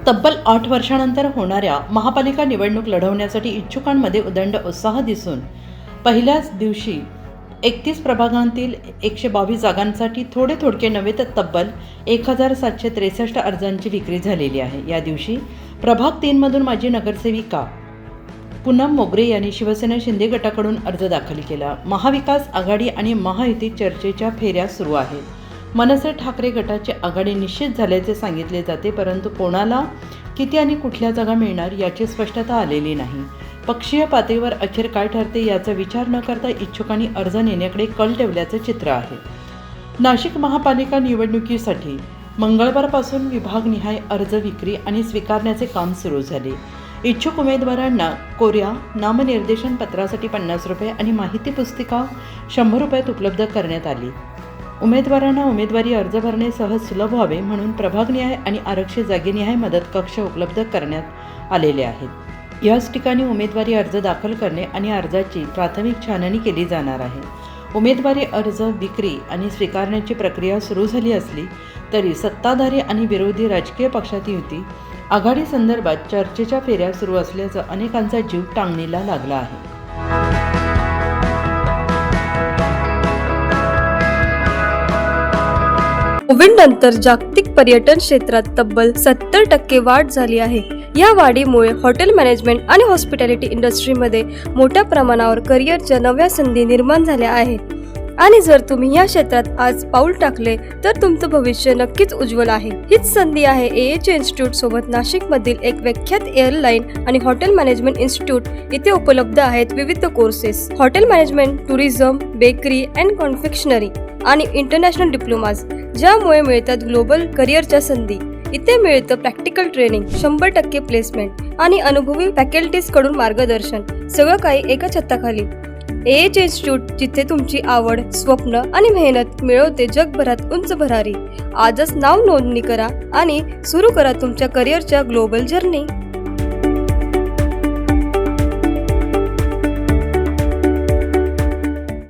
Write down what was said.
तब्बल 8 वर्षांनंतर होणाऱ्या महापालिका निवडणूक लढवण्यासाठी इच्छुकांमध्ये उदंड उत्साह दिसून पहिल्याच दिवशी 31 प्रभागांतील 122 जागांसाठी थोडके नव्हे तर तब्बल 1763 अर्जांची विक्री झालेली आहे। या दिवशी प्रभाग 3 मधून माजी नगरसेविका पूनम मोगरे यांनी शिवसेना शिंदे गटाकडून अर्ज दाखल केला। महाविकास आघाडी आणि महायुती चर्चेच्या फेऱ्या सुरू आहेत। मनसे ठाकरे गटाची आघाडी निश्चित झाल्याचे सांगितले जाते, परंतु कोणाला किती आणि कुठल्या जागा मिळणार याची स्पष्टता आलेली नाही। पक्षीय पातळीवर अखेर काय ठरते याचा विचार न करता इच्छुकांनी अर्ज नेण्याकडे कल ठेवल्याचे चित्र आहे। नाशिक महापालिका निवडणुकीसाठी मंगळवारपासून विभागनिहाय अर्ज विक्री आणि स्वीकारण्याचे काम सुरू झाले। इच्छुक उमेदवारांना कोऱ्या नामनिर्देशन पत्रासाठी 50 रुपये आणि माहिती पुस्तिका 100 रुपयात उपलब्ध करण्यात आली। उमेदवारांना उमेदवारी अर्ज भरणे सहज सुलभ व्हावे म्हणून प्रभागनिहाय आणि आरक्षित जागेनिहाय मदत कक्ष उपलब्ध करण्यात आलेले आहेत। याच ठिकाणी उमेदवारी अर्ज दाखल करणे आणि अर्जाची प्राथमिक छाननी केली जाणार आहे। उमेदवारी अर्ज विक्री आणि स्वीकारण्याची प्रक्रिया सुरू झाली असली तरी सत्ताधारी आणि विरोधी राजकीय पक्षात युती आघाडी संदर्भात चर्चेच्या फेऱ्या सुरू असल्याचं अनेकांचा जीव टांगणीला लागला आहे। कोविडनंतर जागतिक पर्यटन क्षेत्रात तब्बल 70% वाढ झाली आहे। या वाढीमुळे हॉटेल मॅनेजमेंट आणि हॉस्पिटॅलिटी इंडस्ट्रीमध्ये मोठ्या प्रमाणावर करिअरच्या नव्या संधी निर्माण झाल्या आहेत आणि जर तुम्ही या क्षेत्रात आज पाऊल टाकले तर तुमचं भविष्य नक्कीच उज्ज्वल आहे। हीच संधी आहे AH इन्स्टिट्यूट सोबत नाशिकमधील एक विख्यात एअरलाईन आणि हॉटेल मॅनेजमेंट इन्स्टिट्यूट इथे उपलब्ध आहेत विविध courses, hotel management, tourism, bakery and confectionery आणि इंटरनॅशनल डिप्लोमाज, ज्यामुळे मिळतात ग्लोबल करिअरच्या संधी। इथे मिळतं प्रॅक्टिकल ट्रेनिंग, 100% प्लेसमेंट आणि अनुभवी फॅकल्टीज कडून मार्गदर्शन, सगळं काही एका छताखाली। AH इन्स्टिट्यूट, जिथे तुमची आवड, स्वप्न आणि मेहनत मिळवते जगभरात उंच भरारी। आजच नाव नोंदणी करा आणि सुरू करा तुमच्या करिअरच्या ग्लोबल जर्नी।